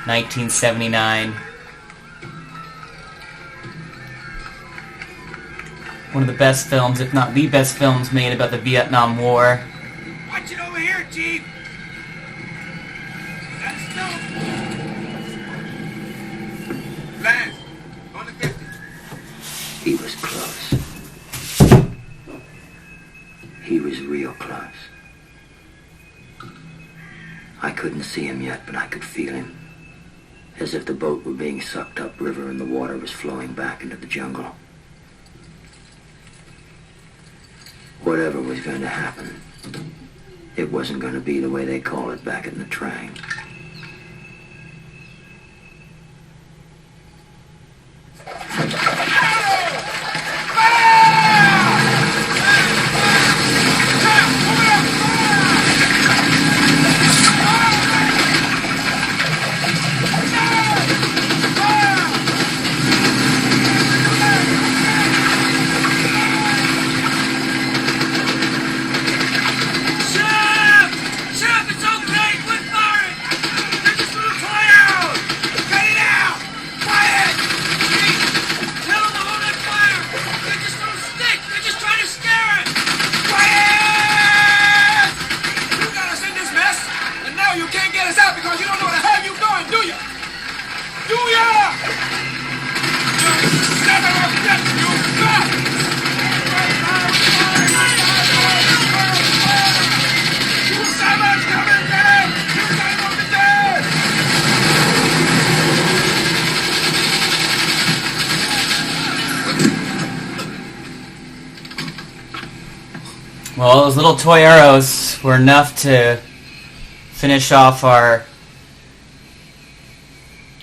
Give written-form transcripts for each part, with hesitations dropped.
1979. One of the best films, if not the best films, made about the Vietnam War. Watch it over here, Chief! That's still... Lance, on the 50. He was close. He was real close. I couldn't see him yet, but I could feel him. As if the boat were being sucked upriver and the water was flowing back into the jungle. Whatever was going to happen, it wasn't going to be the way they call it back in the Trang. Well, those little toy arrows were enough to finish off our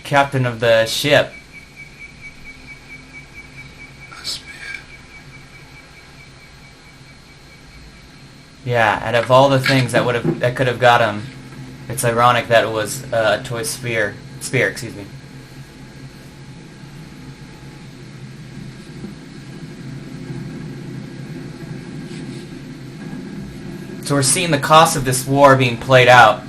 captain of the ship. Yeah, out of all the things that could have got him, it's ironic that it was a toy spear, excuse me. So we're seeing the cost of this war being played out.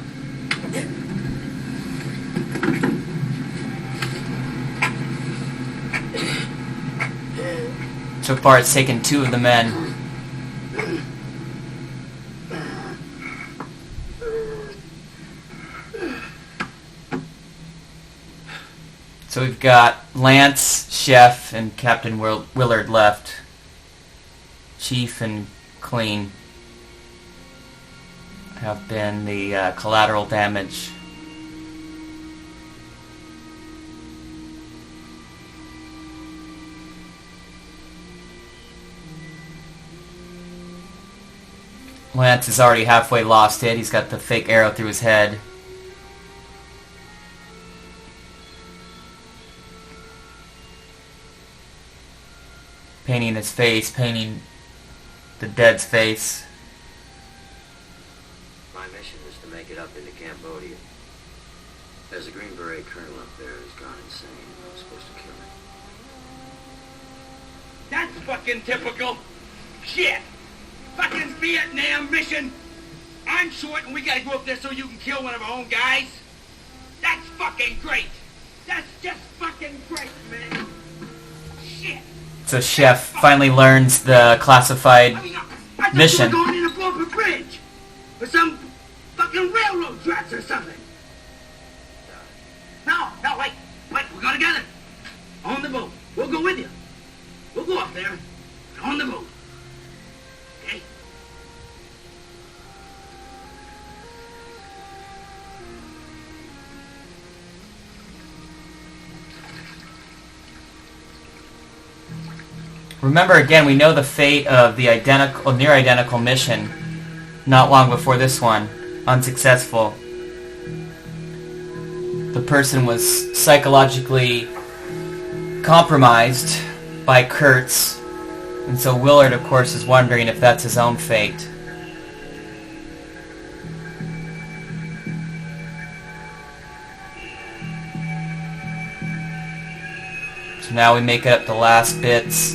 So far it's taken 2 of the men. So we've got Lance, Chef, and Captain Willard left. Chief and Clean have been the collateral damage. Lance is already halfway lost it. He's got the fake arrow through his head. Painting his face, painting the dead's face. My mission is to make it up into Cambodia. There's a Green Beret colonel up there who's gone insane. I'm supposed to kill him. That's fucking typical. Shit. Fucking Vietnam mission. I'm short and we gotta go up there so you can kill one of our own guys. That's fucking great. That's just fucking great, man. Shit. So Chef finally learns the classified I mission. We're going in to blow up a bridge. Or some fucking railroad tracks or something. No, wait. We're going together. On the boat. We'll go with you. We'll go up there. On the boat. Okay? Remember again, we know the fate of the identical, near identical mission not long before this one. Unsuccessful. The person was psychologically compromised by Kurtz, and so Willard, of course, is wondering if that's his own fate. So now we make it up the last bits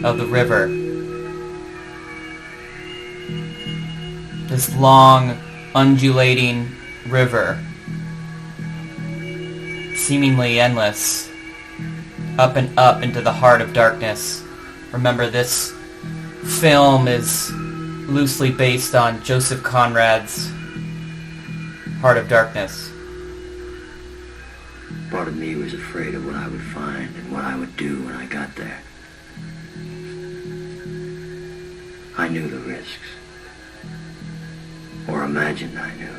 of the river. This long, undulating river. seemingly endless, up and up into the heart of darkness. Remember, this film is loosely based on Joseph Conrad's Heart of Darkness. Part of me was afraid of what I would find and what I would do when I got there. I knew the risks. Or imagined I knew.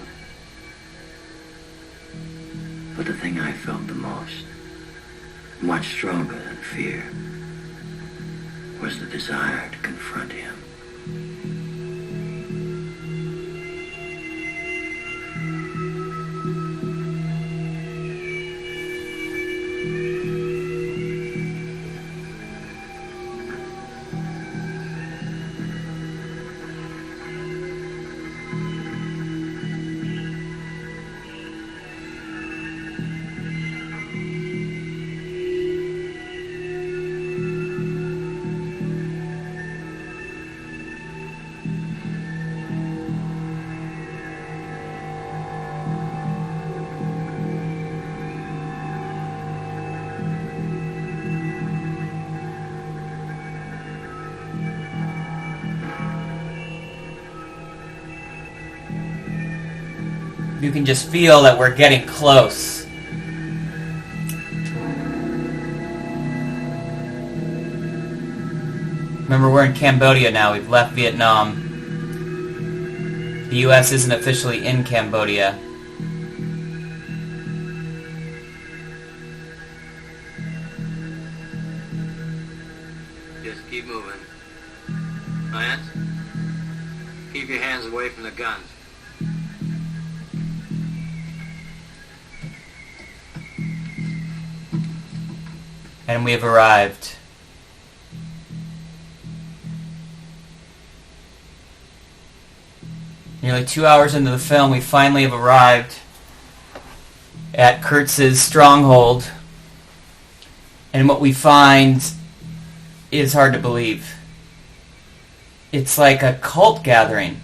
But the thing I felt the most, much stronger than fear, was the desire to confront him. You can just feel that we're getting close. Remember, we're in Cambodia now. We've left Vietnam. The U.S. isn't officially in Cambodia. Just keep moving. Lance, keep your hands away from the guns. And we have arrived. Nearly 2 hours into the film, we finally have arrived at Kurtz's stronghold. And what we find is hard to believe. It's like a cult gathering.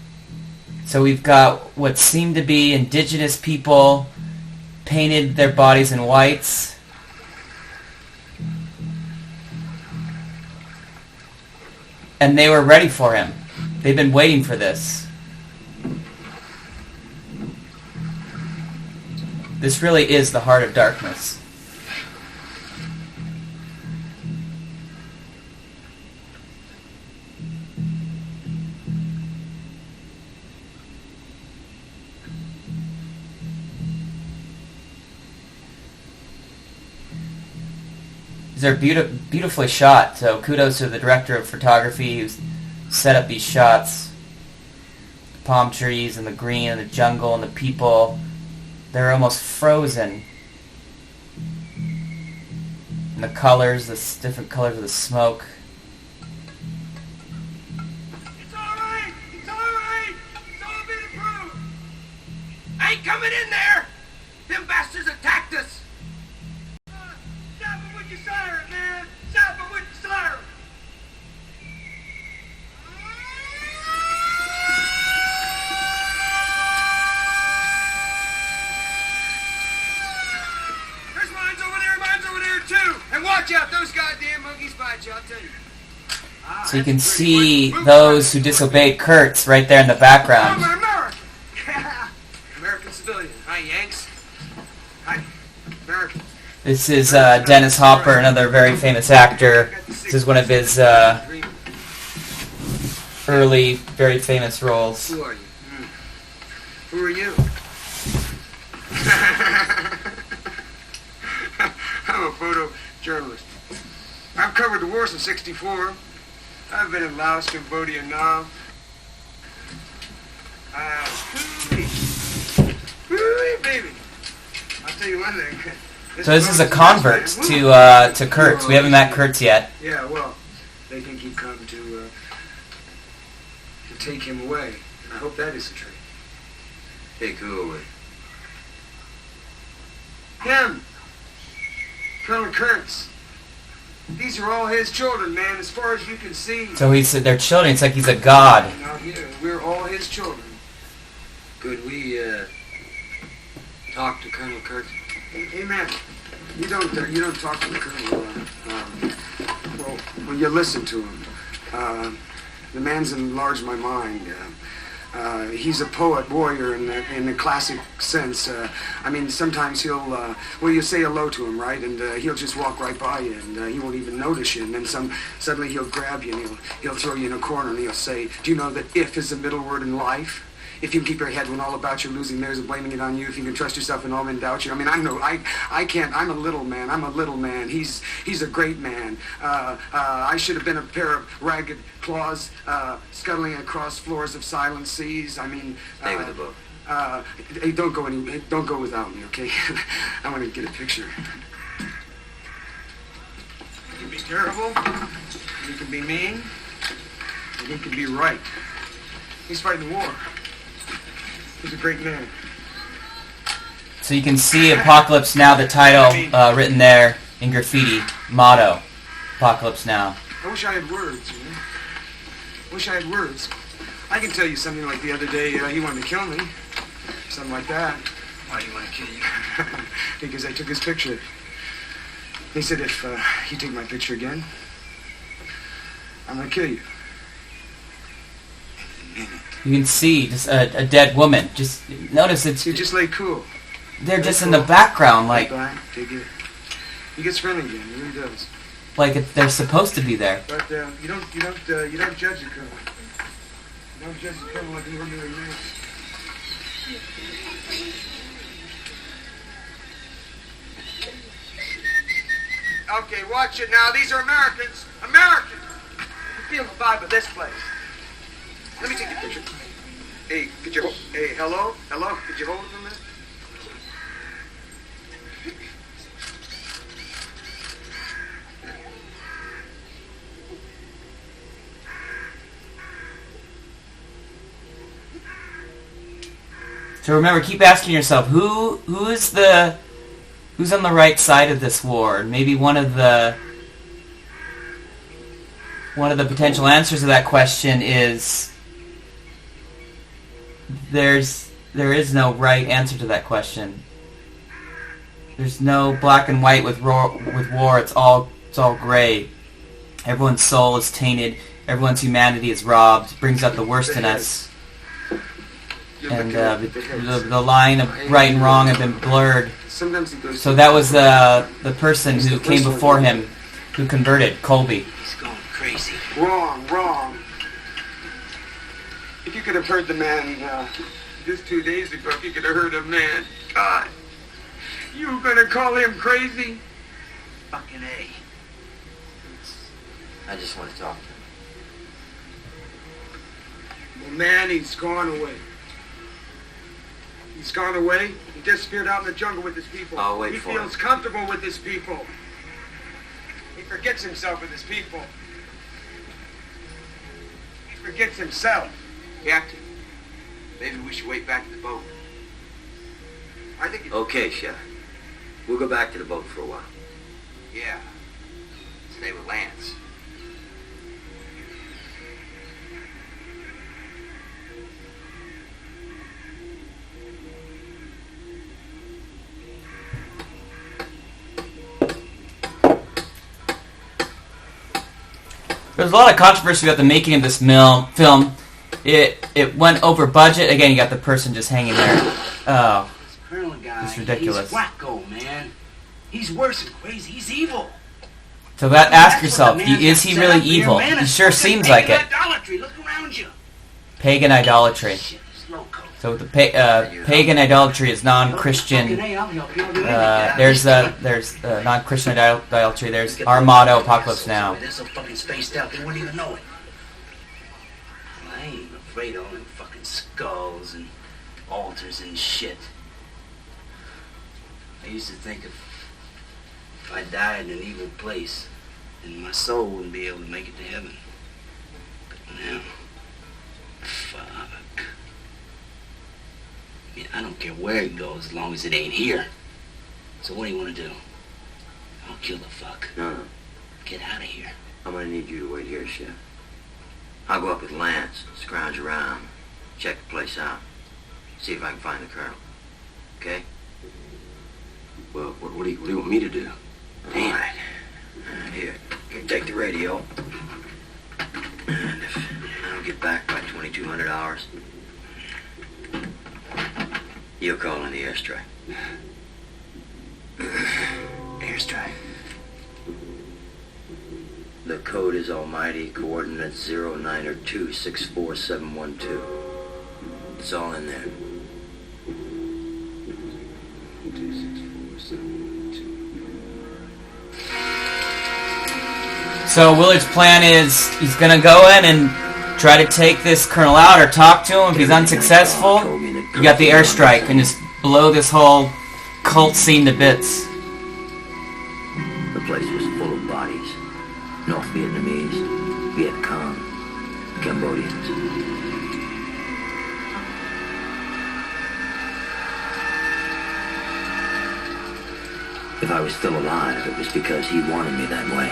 So we've got what seem to be indigenous people painted their bodies in whites. And they were ready for him. They've been waiting for this. This really is the heart of darkness. These are beautifully shot, so kudos to the director of photography who's set up these shots. The palm trees and the green and the jungle and the people, they're almost frozen. And the colors, the different colors of the smoke. It's all right! It's all right! It's all been approved! I ain't coming in there! Them bastards attacked us! Stop it with your siren, man! Stop it with your siren! There's mines over there too! And watch out, those goddamn monkeys bite you, I'll tell you. So you can see those who disobeyed Kurtz right there in the background. I'm an American! American civilian. Hi, Yanks. Hi, American. This is Dennis Hopper, another very famous actor. This is one of his early, very famous roles. Who are you? Who are you? I'm a photojournalist. I've covered the war since '64. I've been in Laos, Cambodia, Nam. Hooey, baby. I'll tell you one thing. So this is a convert to Kurtz. We haven't met Kurtz yet. Yeah, well, they think he'd come to take him away. And I hope that is the truth. Take who away? Him! Colonel Kurtz. These are all his children, man, as far as you can see. So he said they're children. It's like he's a god. Now here, we're all his children. Could we, talk to Colonel Kurtz? Hey, man, you don't talk to the colonel. Well, you listen to him. The man's enlarged my mind. He's a poet, warrior in the classic sense. I mean, sometimes he'll, you say hello to him, right? And he'll just walk right by you, and he won't even notice you. And then suddenly he'll grab you, and he'll throw you in a corner, and he'll say, do you know that if is the middle word in life? If you can keep your head when all about you losing theirs and blaming it on you, if you can trust yourself and all men doubt you. I mean, I can't, I'm a little man. He's a great man. I should have been a pair of ragged claws scuttling across floors of silent seas. I mean... Stay with the book. Hey, don't go without me, okay? I want to get a picture. He can be terrible, he can be mean, and he can be right. He's fighting the war. He's a great man. So you can see Apocalypse Now, the title written there in graffiti, motto, Apocalypse Now. I wish I had words, you know? Wish I had words. I can tell you something like the other day, he wanted to kill me. Something like that. Why do you want to kill you? Because I took his picture. He said if you take my picture again, I'm going to kill you. You can see just a dead woman. Just notice it's... You just lay cool. They're just in the background, like... Take it. He gets friendly again. He really does. Like they're supposed to be there. But you don't judge the colonel. You don't judge the colonel like an ordinary man. Okay, watch it now. These are Americans. Americans. You feel the vibe of this place. Let me take your picture. Hey, could you... Hey, hello? Hello? Could you hold it for a minute? So remember, keep asking yourself, who's on the right side of this war? Maybe one of the potential answers to that question is there is no right answer to that question. There's no black and white with war. It's all gray. Everyone's soul is tainted. Everyone's humanity is robbed. It brings out the worst in us. And the line of right and wrong have been blurred. So that was the person who came before him who converted, Colby. He's going crazy. Wrong. If you could have heard the man just 2 days ago, if you could have heard a man, God, you were going to call him crazy? Fucking A. I just want to talk to him. Well, man, he's gone away. He's gone away. He disappeared out in the jungle with his people. I'll wait he for feels him. comfortable with his people. He forgets himself with his people. He forgets himself. Captain, maybe we should wait back at the boat. I think... Okay, Chef. We'll go back to the boat for a while. Yeah. Stay with Lance. There's a lot of controversy about the making of this film. It went over budget. Again, you got the person just hanging there. Oh, Colonel guy, it's ridiculous. He's wacko, man. He's worse than crazy. He's evil. So ask yourself, is he really evil? He sure seems like it. Idolatry. Look around you. Pagan idolatry. Shit, he's loco. So the pagan idolatry is non-Christian. Fucking A, I'll help you. I'll do There's non-Christian idolatry. There's our motto, Apocalypse Now. They're so fucking spaced out they wouldn't even know it. I ain't afraid of all them fucking skulls and altars and shit. I used to think if I died in an evil place, then my soul wouldn't be able to make it to heaven. But now, fuck. I mean, I don't care where it goes as long as it ain't here. So what do you want to do? I'll kill the fuck. No. Get out of here. I'm gonna need you to wait here, Chef. I'll go up with Lance, scrounge around, check the place out, see if I can find the colonel. Okay? Well, what do you want me to do? Damn. All right. Here, take the radio. And if I don't get back by 2200 hours, you'll call in the airstrike. Airstrike. The code is almighty, coordinates 0902-64712. It's all in there. 264-712. So Willard's plan is he's going to go in and try to take this colonel out or talk to him. If he's unsuccessful, you got the airstrike and just blow this whole cult scene to bits. The place was full of bodies. North Vietnamese, Viet Cong, Cambodians. If I was still alive, it was because he wanted me that way.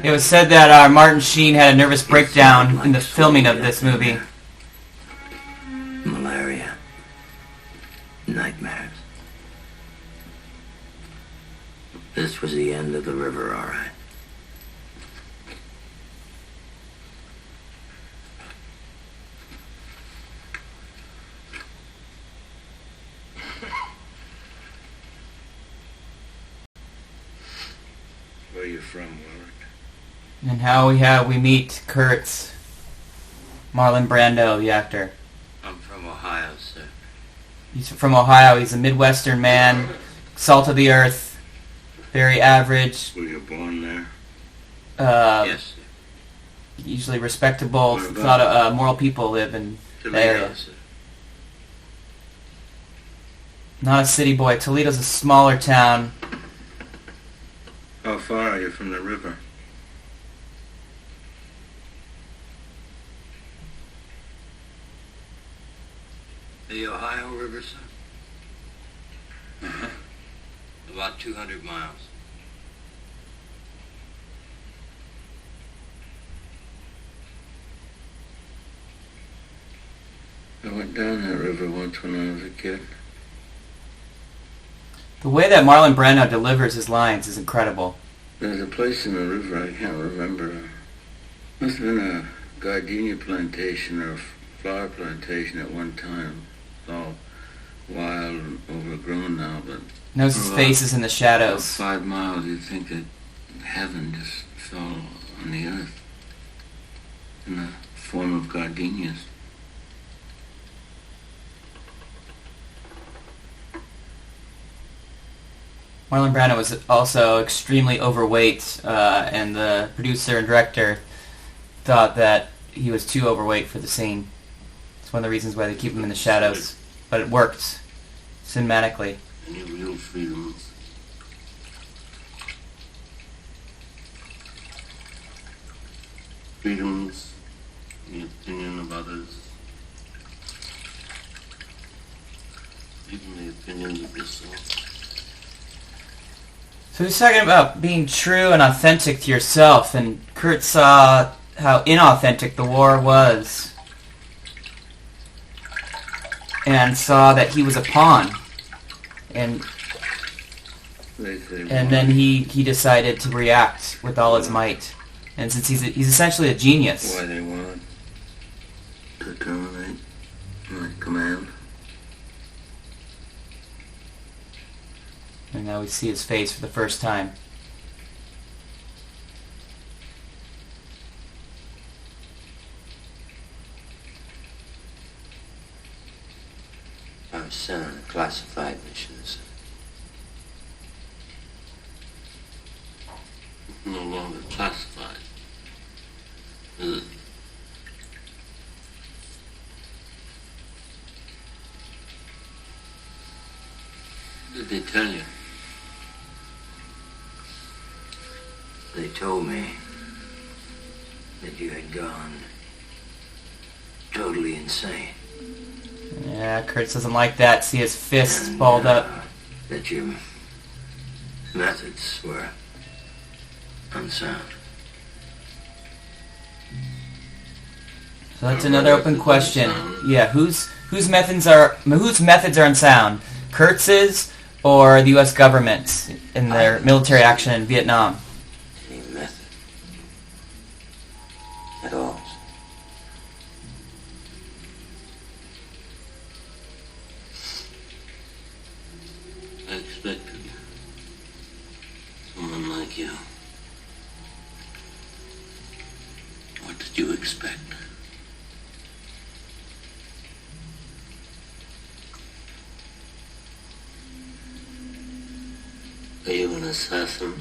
It was said that Martin Sheen had a nervous breakdown in the filming of this movie. Malaria. Nightmares. This was the end of the river, all right. Where are you from, Willard? And how we meet Kurtz, Marlon Brando, the actor. I'm from Ohio, sir. He's from Ohio. He's a Midwestern man, salt of the earth, very average. Were you born there? Yes, sir. Usually respectable. What A about- lot of moral people live in the area. Toledo, sir. Not a city boy. Toledo's a smaller town. How far are you from the river? The Ohio River, sir? Uh-huh. About 200 miles. I went down that river once when I was a kid. The way that Marlon Brando delivers his lines is incredible. There's a place in the river, I can't remember. Must have been a gardenia plantation or a flower plantation at one time. It's all wild and overgrown now, but Knows his face is in the about shadows. 5 miles you'd think that heaven just fell on the earth in the form of gardenias. Marlon Brando was also extremely overweight, and the producer and director thought that he was too overweight for the scene. It's one of the reasons why they keep him in the shadows. But it worked cinematically. Any real freedoms? Freedoms, the opinion of others, even the opinions of yourself. So he's talking about being true and authentic to yourself, and Kurt saw how inauthentic the war was, and saw that he was a pawn, and then he decided to react with all his might. And since he's essentially a genius, Why they want to terminate my command. and now we see his face for the first time. I was sent on a classified mission, sir. No longer classified. Is it? did they tell you? They told me that you had gone totally insane. Yeah, Kurtz doesn't like that. See his fists balled up. That your methods were unsound. So that's another open question. Yeah, whose methods are unsound? Kurtz's or the U.S. government's in their military action in Vietnam? Any method at all. I expected someone like you. What did you expect? Are you an assassin?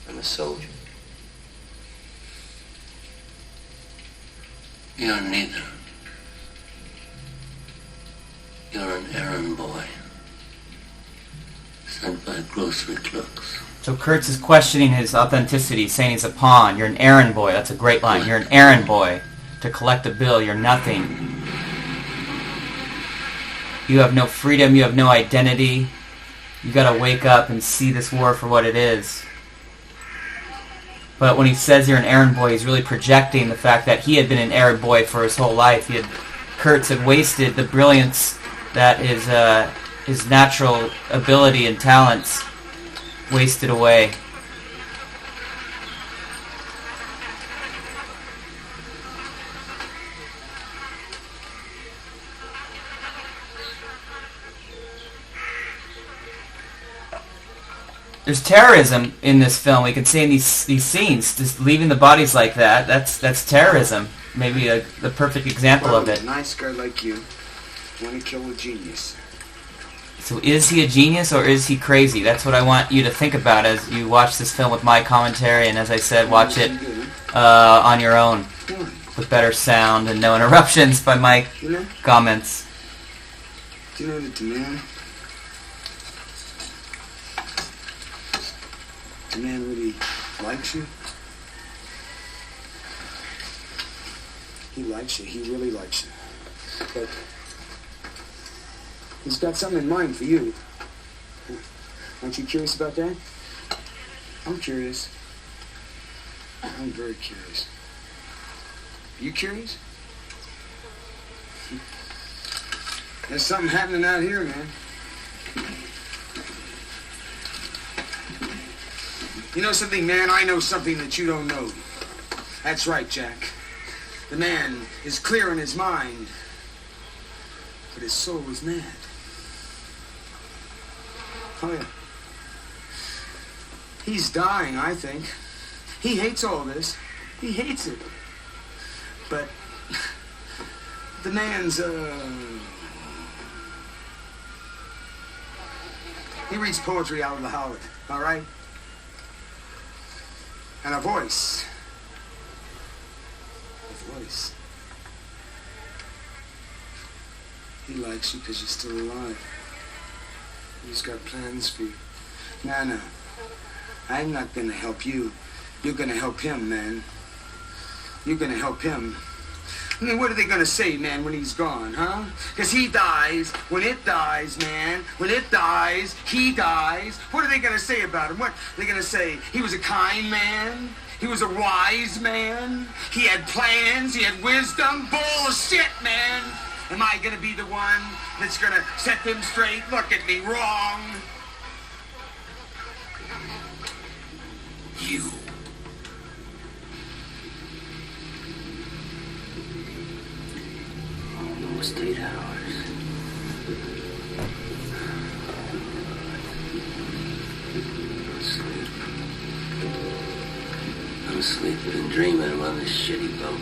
I'm a soldier. You're neither. You're an errand boy. Sent by grocery clerks. So Kurtz is questioning his authenticity, saying he's a pawn. You're an errand boy. That's a great line. You're an errand boy. To collect a bill, you're nothing. You have no freedom. You have no identity. You gotta wake up and see this war for what it is. But when he says you're an errand boy, he's really projecting the fact that he had been an errand boy for his whole life. Kurtz had wasted the brilliance that his natural ability and talents wasted away. There's terrorism in this film. We can see in these scenes, just leaving the bodies like that. That's terrorism. Maybe the perfect example of it. A nice guy like you want to kill a genius. So is he a genius or is he crazy? That's what I want you to think about as you watch this film with my commentary, and as I said, watch it on your own with better sound and no interruptions by my comments. Do you know that the man really likes you? He likes you. He really likes you. But he's got something in mind for you. Aren't you curious about that? I'm curious. I'm very curious. You curious? There's something happening out here, man. You know something, man? I know something that you don't know. That's right, Jack. The man is clear in his mind, but his soul is mad. Oh, yeah. He's dying, I think. He hates all this. He hates it. But the man's, he reads poetry out of the Howard, all right? And a voice. A voice. He likes you because you're still alive. He's got plans for you. No. I'm not going to help you. You're going to help him, man. You're going to help him. I mean, what are they going to say, man, when he's gone, huh? Because he dies. When it dies, man. When it dies, he dies. What are they going to say about him? What are they going to say? He was a kind man. He was a wise man. He had plans. He had wisdom. Bullshit, man. Am I going to be the one that's going to set them straight? Look at me, wrong. You. Almost 8 hours. Sleep. I'm sleeping and dreaming on this shitty boat.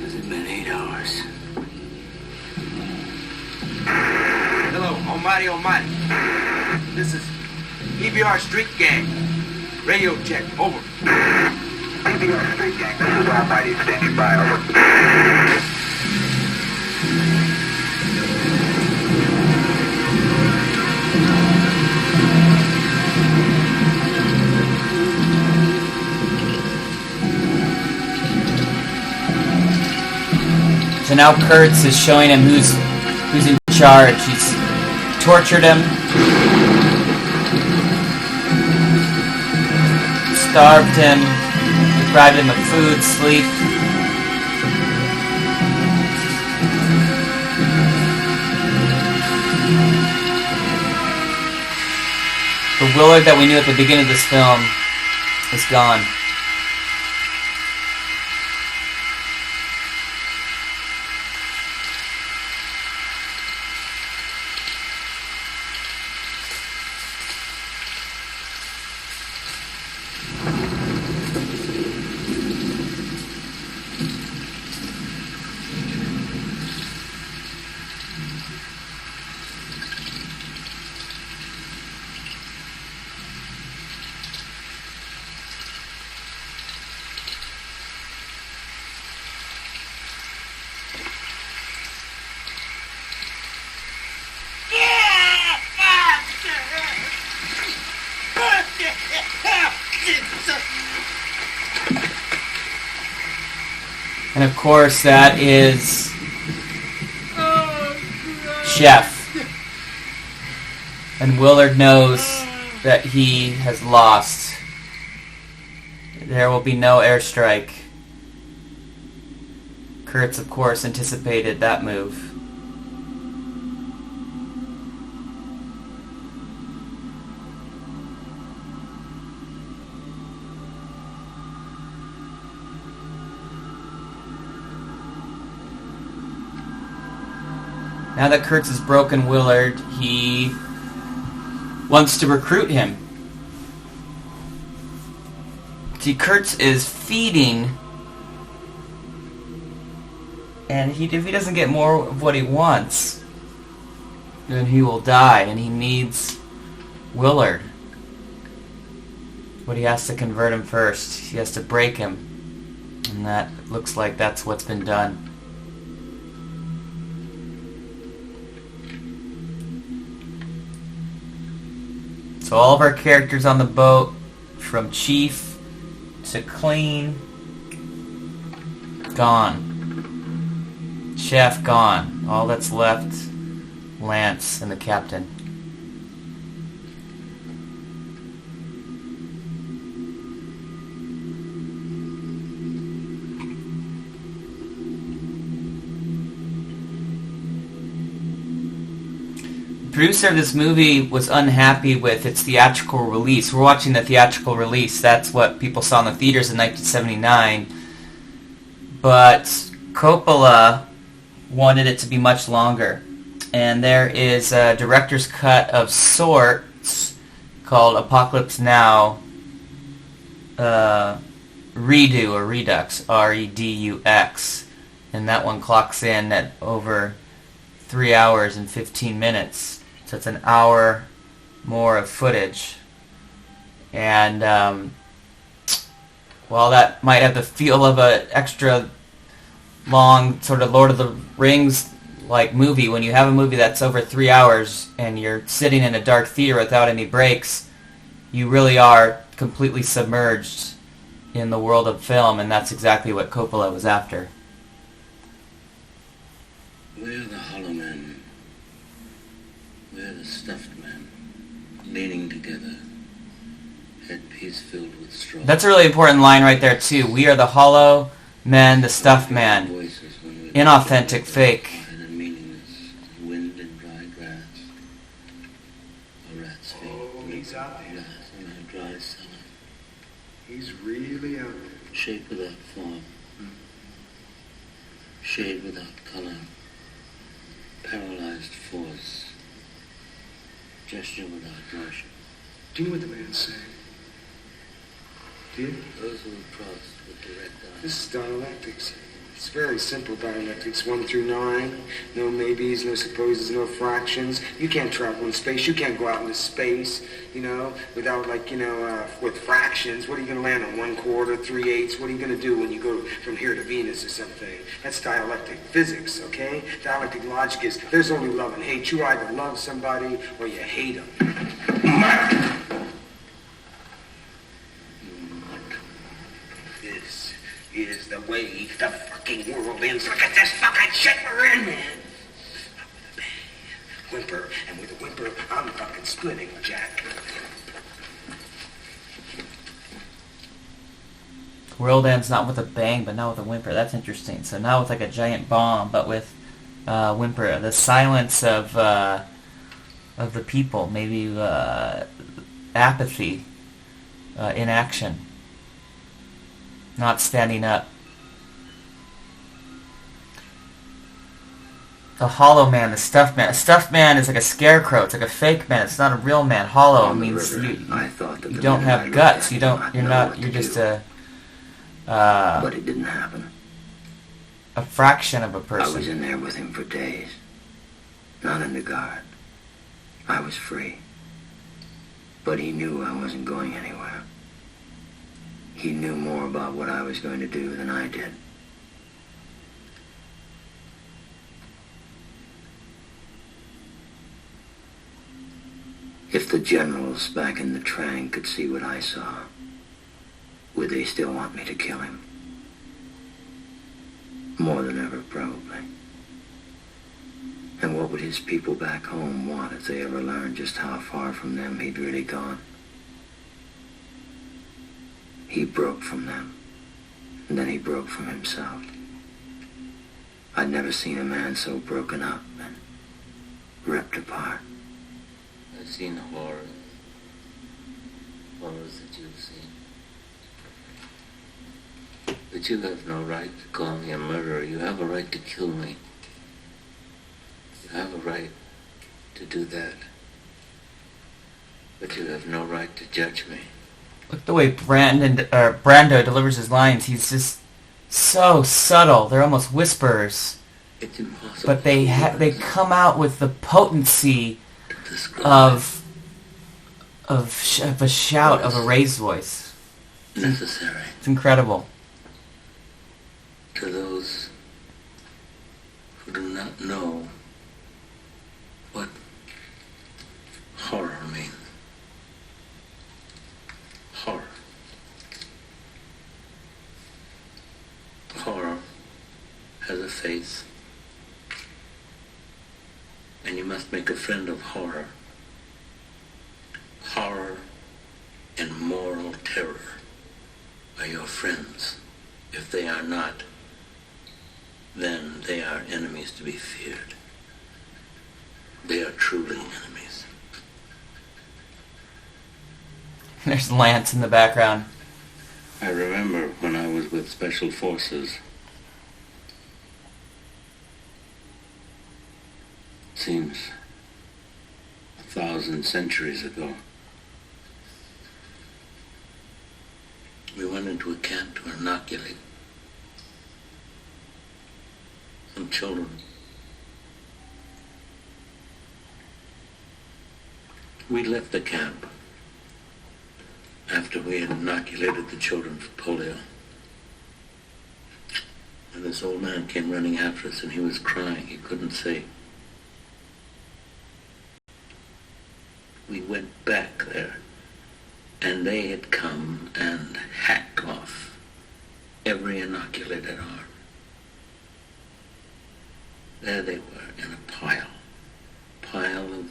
Has it been loose. Hello, Almighty Almighty. This is EBR Street Gang. Radio check, over. EBR Street Gang, this is Almighty standing by, over. So now Kurtz is showing him who's in charge. He's tortured him, starved him, deprived him of food, sleep. The Willard that we knew at the beginning of this film is gone. And of course, that is Chef. And Willard knows that he has lost. There will be no airstrike. Kurtz, of course, anticipated that move. Now that Kurtz has broken Willard, he wants to recruit him. See, Kurtz is feeding, and if he doesn't get more of what he wants, then he will die, and he needs Willard. But he has to convert him first. He has to break him, and that looks like that's what's been done. So all of our characters on the boat, from Chief to Clean, gone. Chef gone. All that's left, Lance and the captain. The producer of this movie was unhappy with its theatrical release. We're watching the theatrical release. That's what people saw in the theaters in 1979. But Coppola wanted it to be much longer. And there is a director's cut of sorts called Apocalypse Now Redo or Redux, R-E-D-U-X. And that one clocks in at over 3 hours and 15 minutes. So it's an hour more of footage. And while that might have the feel of an extra long sort of Lord of the Rings like movie, when you have a movie that's over 3 hours and you're sitting in a dark theater without any breaks, you really are completely submerged in the world of film, and that's exactly what Coppola was after. We're the hollow men. We're the stuffed men, leaning together, headpiece filled with straw. That's a really important line right there, too. We are the hollow men, the stuffed man. Inauthentic, fake. And meaningless, wind and dry grass. A rat's feet. Oh, he's out there. Grass in a dry cellar. He's really out there. Shape without form. Shade without color. Paralyzed force. Gesture without motion. Do you know what the man's saying? Do you? Those who have crossed with direct eye. This is dialectics. It's very simple dialectics, 1 through 9. No maybes, no supposes, no fractions. You can't travel in space. You can't go out into space, without with fractions. What are you going to land on? 1/4, 3/8? What are you going to do when you go from here to Venus or something? That's dialectic physics, okay? Dialectic logic is there's only love and hate. You either love somebody or you hate them. This is the way the fucking world ends. Look at this fucking shit we're in, man. Whimper, and with a whimper, I'm fucking splitting, Jack. World ends not with a bang, but not with a whimper. That's interesting. So not with like a giant bomb, but with whimper. The silence of the people, maybe apathy, inaction, not standing up. The hollow man, the stuffed man. A stuffed man is like a scarecrow. It's like a fake man. It's not a real man. Hollow means I thought that you don't have guts. You're just a... but it didn't happen. A fraction of a I person. was in there with him for days. Not in the guard. I was free. But he knew I wasn't going anywhere. He knew more about what I was going to do than I did. If the generals back in the train could see what I saw, would they still want me to kill him? More than ever, probably. And what would his people back home want if they ever learned just how far from them he'd really gone? He broke from them, and then he broke from himself. I'd never seen a man so broken up and ripped apart. I've seen horrors that you've seen. But you have no right to call me a murderer. You have a right to kill me. You have a right to do that. But you have no right to judge me. Look the way Brando delivers his lines. He's just so subtle. They're almost whispers. It's impossible. But they come out with the potency of a shout of a raised voice. Necessary. It's incredible. To those who do not know what horror means. Horror. Horror has a face, and you must make a friend of horror. Horror and moral terror are your friends. If they are not, then they are enemies to be feared. They are truly enemies. There's Lance in the background. I remember when I was with Special Forces. Seems 1,000 centuries ago. We went into a camp to inoculate some children. We left the camp after we had inoculated the children for polio. And this old man came running after us, and he was crying. He couldn't say. We went back there, and they had come and hacked off every inoculated arm. There they were in a pile of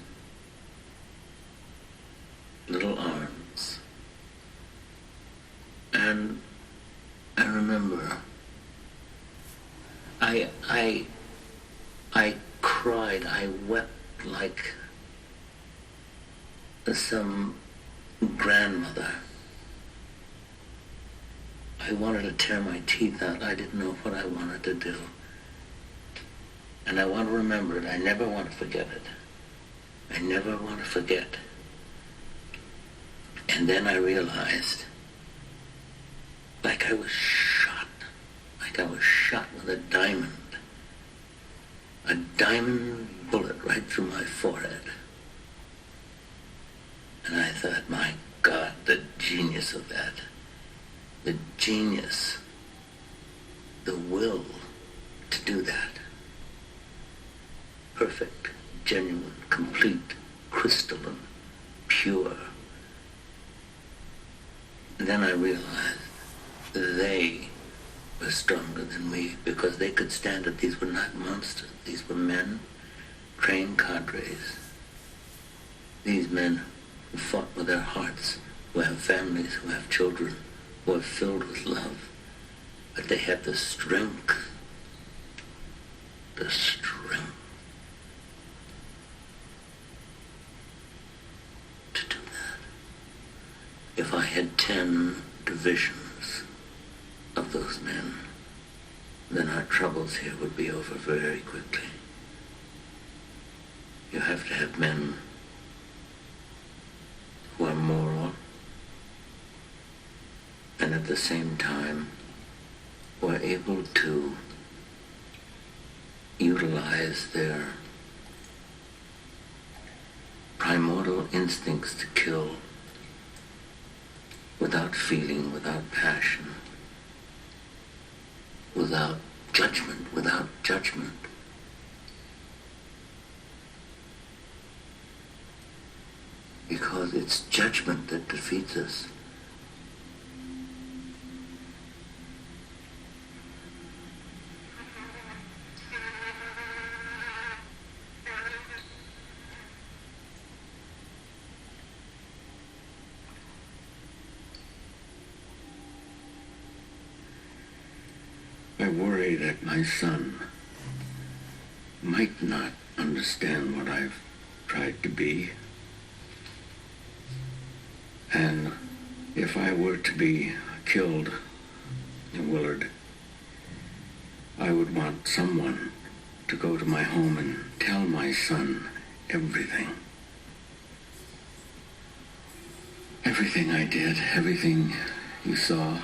little arms. And I remember I cried, I wept like some grandmother. I wanted to tear my teeth out. I didn't know what I wanted to do. And I want to remember it. I never want to forget it. I never want to forget. And then I realized, like I was shot. Like like I was shot with a diamond bullet right through my forehead. And I thought, my God, the genius of that. The genius, the will to do that. Perfect, genuine, complete, crystalline, pure. And then I realized they were stronger than me because they could stand it. These were not monsters. These were men, trained cadres. These men who fought with their hearts, who have families, who have children, who are filled with love. But they had the strength to do that. If I had 10 divisions of those men, then our troubles here would be over very quickly. You have to have men who are moral and at the same time who are able to utilize their primordial instincts to kill without feeling, without passion, without judgment. Because it's judgment that defeats us. I worry that my son might not understand what I've tried to be. And if I were to be killed in Willard, I would want someone to go to my home and tell my son everything. Everything I did, everything you saw.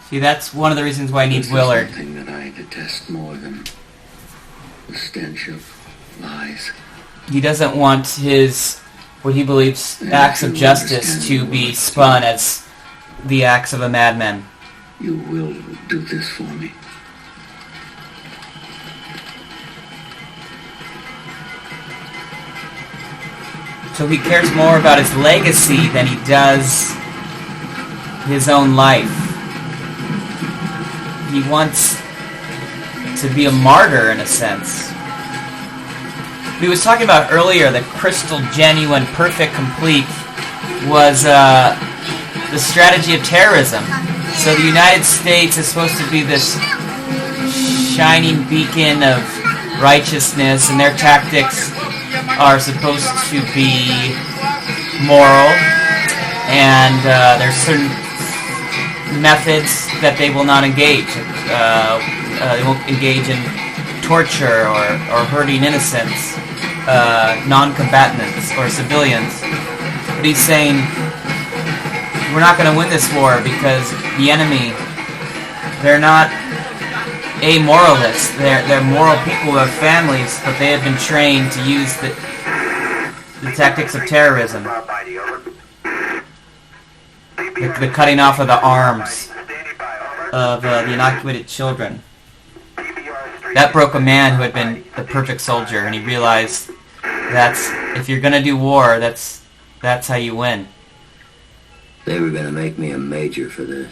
See, that's one of the reasons why he needs Willard. There's something that I detest more than the stench of lies. He doesn't want his, what he believes, acts of justice to be spun as the acts of a madman. You will do this for me. So he cares more about his legacy than he does his own life. He wants to be a martyr in a sense. We was talking about earlier that crystal, genuine, perfect, complete was the strategy of terrorism. So the United States is supposed to be this shining beacon of righteousness, and their tactics are supposed to be moral, and there's certain methods that they will not engage. They won't engage in torture or hurting innocents, non-combatants or civilians. But he's saying, we're not going to win this war because the enemy, they're not amoralists. They're moral people who have families, but they have been trained to use the tactics of terrorism. The cutting off of the arms of the inoculated children. That broke a man who had been the perfect soldier, and he realized if you're going to do war, that's how you win. They were going to make me a major for this.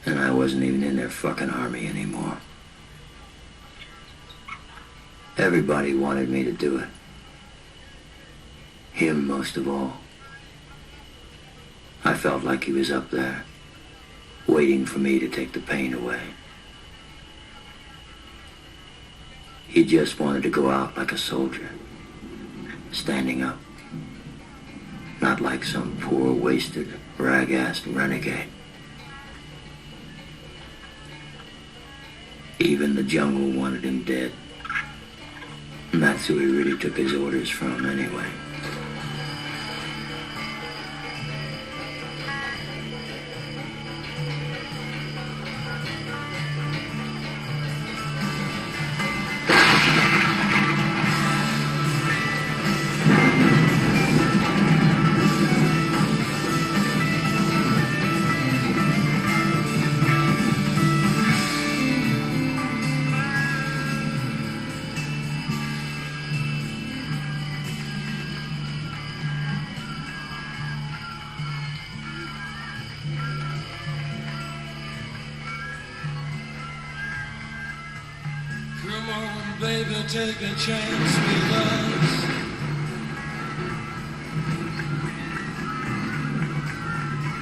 And I wasn't even in their fucking army anymore. Everybody wanted me to do it. Him most of all. I felt like he was up there, waiting for me to take the pain away. He just wanted to go out like a soldier, standing up. Not like some poor, wasted, rag-assed renegade. Even the jungle wanted him dead. And that's who he really took his orders from anyway. Come on, baby, take a chance with us.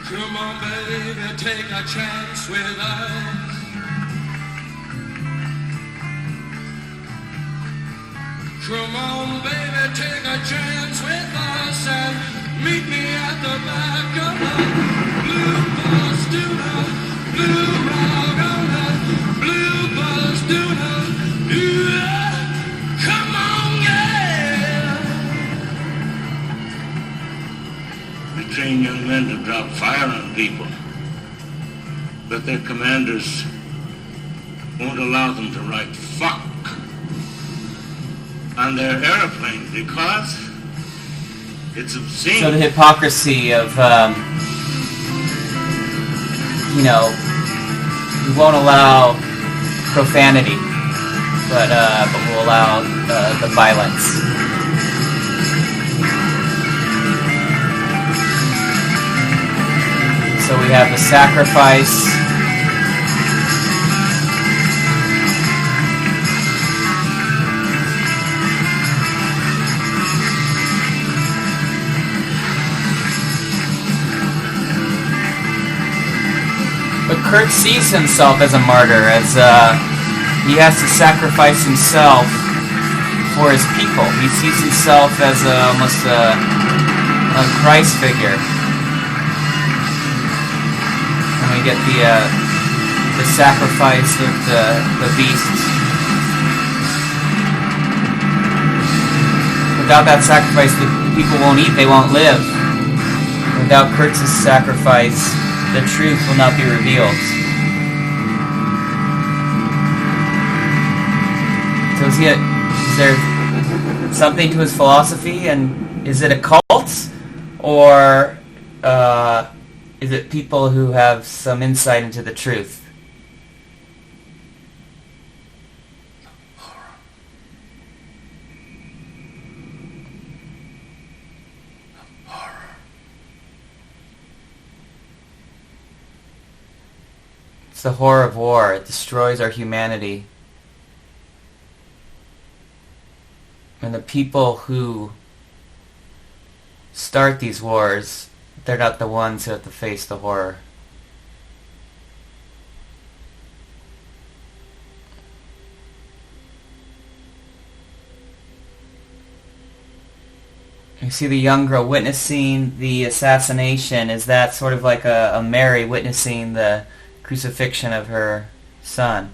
Come on, baby, take a chance with us. Come on, baby, take a chance with us and meet me at the back of the blue bus tuna, blue rock on the blue bus tuna. Yeah. Come on, yeah. We train young men to drop fire on people, but their commanders won't allow them to write fuck on their airplane because it's obscene. So the hypocrisy of, we won't allow profanity, but we'll allow the violence. So we have the sacrifice. But Kurt sees himself as a martyr, as he has to sacrifice himself for his people. He sees himself as almost a Christ figure. And we get the sacrifice of the beasts. Without that sacrifice, the people won't eat, they won't live. Without Kurt's sacrifice, the truth will not be revealed. So is there something to his philosophy, and is it a cult, or is it people who have some insight into the truth? It's the horror of war. It destroys our humanity. And the people who start these wars, they're not the ones who have to face the horror. You see the young girl witnessing the assassination. Is that sort of like a Mary witnessing the crucifixion of her son?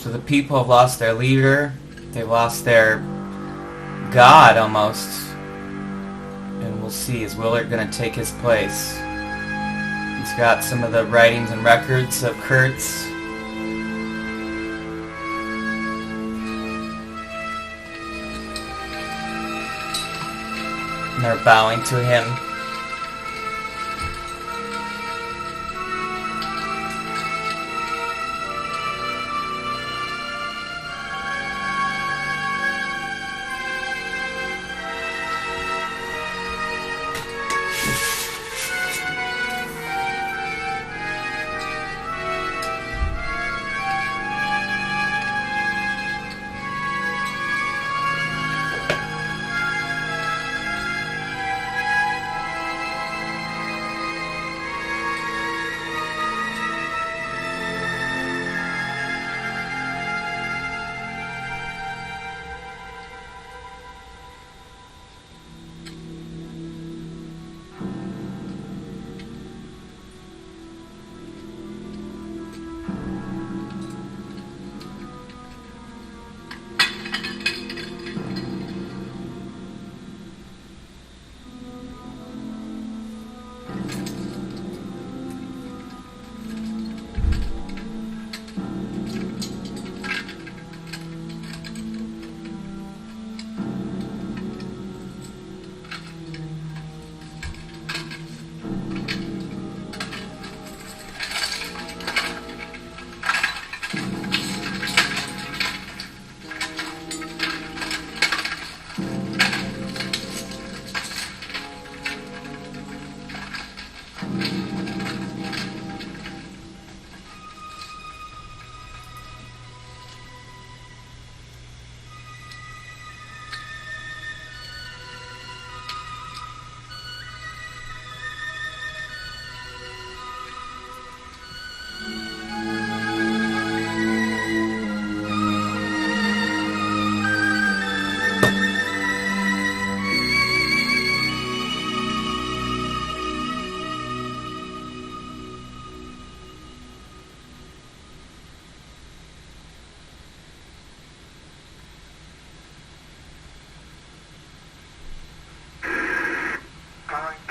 So the people have lost their leader, they've lost their God almost, and we'll see, is Willard going to take his place? He's got some of the writings and records of Kurtz. And they're bowing to him.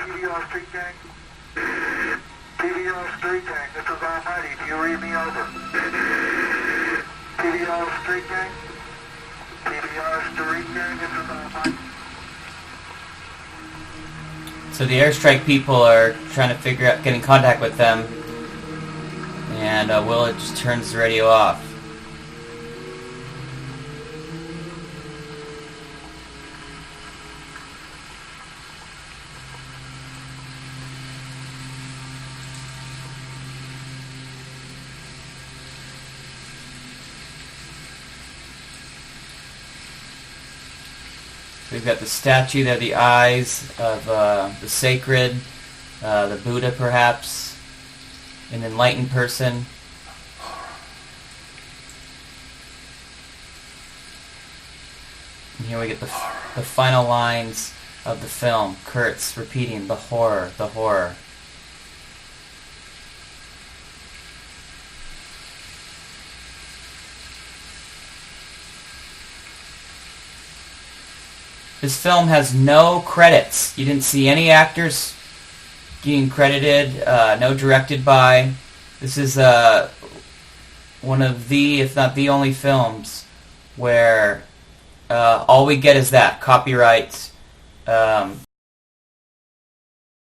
PBR Street Gang? PBR Street Gang, this is Almighty. Do you read me over? PBR Street Gang? PBR Street Gang, this is Almighty. So the airstrike people are trying to figure out, getting contact with them, and Willard just turns the radio off. We've got the statue there, the eyes of the sacred, the Buddha perhaps, an enlightened person. And here we get the final lines of the film, Kurtz repeating, the horror, the horror. This film has no credits. You didn't see any actors getting credited, no directed by. This is one of the, if not the only films where all we get is that, copyright,